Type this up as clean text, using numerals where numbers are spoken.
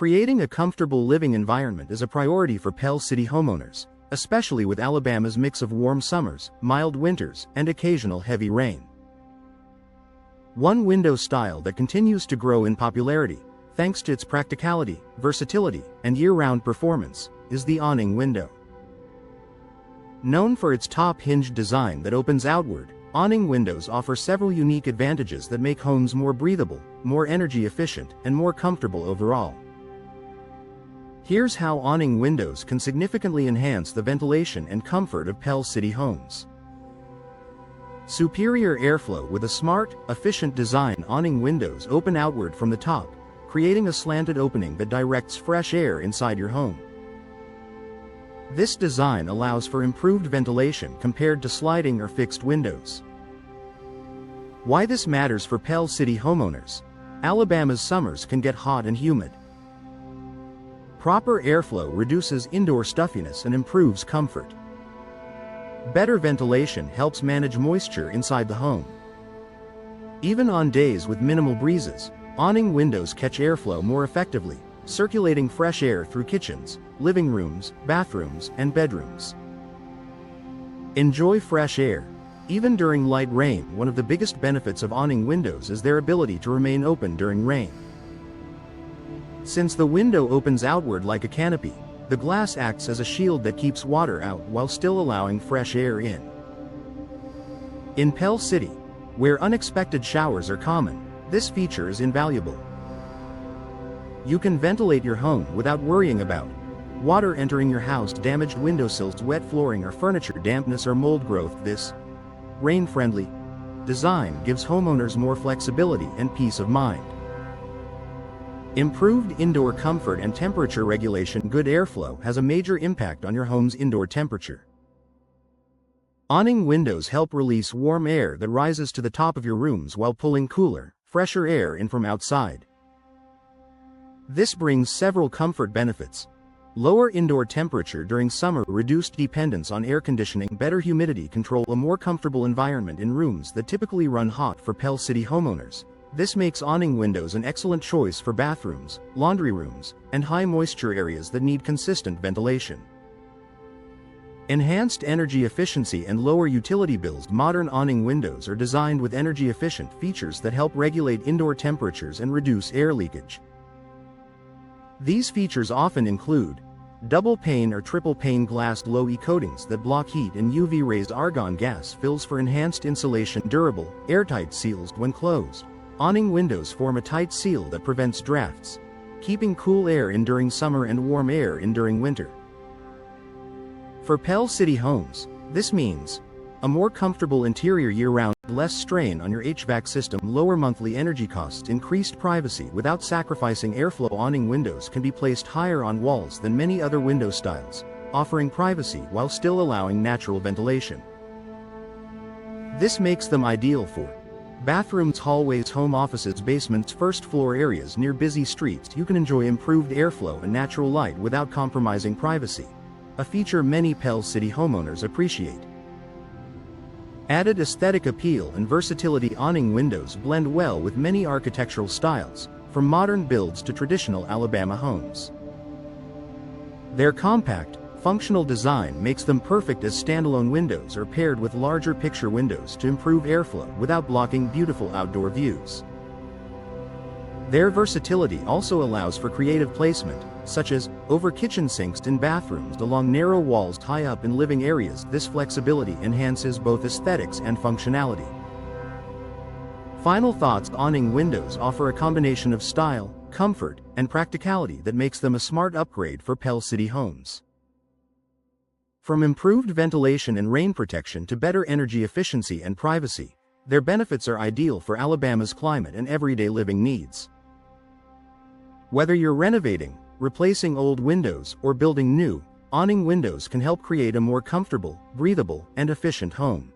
Creating a comfortable living environment is a priority for Pell City homeowners, especially with Alabama's mix of warm summers, mild winters, and occasional heavy rain. One window style that continues to grow in popularity, thanks to its practicality, versatility, and year-round performance, is the awning window. Known for its top-hinged design that opens outward, awning windows offer several unique advantages that make homes more breathable, more energy efficient, and more comfortable overall. Here's how awning windows can significantly enhance the ventilation and comfort of Pell City homes. Superior airflow. With a smart, efficient design, awning windows open outward from the top, creating a slanted opening that directs fresh air inside your home. This design allows for improved ventilation compared to sliding or fixed windows. Why this matters for Pell City homeowners: Alabama's summers can get hot and humid. Proper airflow reduces indoor stuffiness and improves comfort. Better ventilation helps manage moisture inside the home. Even on days with minimal breezes, awning windows catch airflow more effectively, circulating fresh air through kitchens, living rooms, bathrooms, and bedrooms. Enjoy fresh air, even during light rain. One of the biggest benefits of awning windows is their ability to remain open during rain. Since the window opens outward like a canopy, the glass acts as a shield that keeps water out while still allowing fresh air in. In Pell City, where unexpected showers are common, this feature is invaluable. You can ventilate your home without worrying about water entering your house, damaged windowsills, wet flooring, or furniture dampness or mold growth. This rain-friendly design gives homeowners more flexibility and peace of mind. Improved indoor comfort and temperature regulation. Good airflow has a major impact on your home's indoor temperature. Awning windows help release warm air that rises to the top of your rooms while pulling cooler, fresher air in from outside. This brings several comfort benefits: lower indoor temperature during summer, reduced dependence on air conditioning, better humidity control, a more comfortable environment in rooms that typically run hot. For Pell City homeowners, this makes awning windows an excellent choice for bathrooms, laundry rooms, and high moisture areas that need consistent ventilation. Enhanced energy efficiency and lower utility bills. Modern awning windows are designed with energy-efficient features that help regulate indoor temperatures and reduce air leakage. These features often include double pane or triple pane glass, low E coatings that block heat and UV rays, argon gas fills for enhanced insulation, durable, airtight seals when closed. Awning windows form a tight seal that prevents drafts, keeping cool air in during summer and warm air in during winter. For Pell City homes, this means a more comfortable interior year-round, less strain on your HVAC system, lower monthly energy costs, increased privacy without sacrificing airflow. Awning windows can be placed higher on walls than many other window styles, offering privacy while still allowing natural ventilation. This makes them ideal for bathrooms, hallways, home offices, basements, first-floor areas near busy streets. You can enjoy improved airflow and natural light without compromising privacy, a feature many Pell City homeowners appreciate. Added aesthetic appeal and versatility. Awning windows blend well with many architectural styles, from modern builds to traditional Alabama homes. Their compact, functional design makes them perfect as standalone windows or paired with larger picture windows to improve airflow without blocking beautiful outdoor views. Their versatility also allows for creative placement, such as over kitchen sinks in bathrooms, along narrow walls, high up in living areas. This flexibility enhances both aesthetics and functionality. Final thoughts: awning windows offer a combination of style, comfort, and practicality that makes them a smart upgrade for Pell City homes. From improved ventilation and rain protection to better energy efficiency and privacy, their benefits are ideal for Alabama's climate and everyday living needs. Whether you're renovating, replacing old windows, or building new, awning windows can help create a more comfortable, breathable, and efficient home.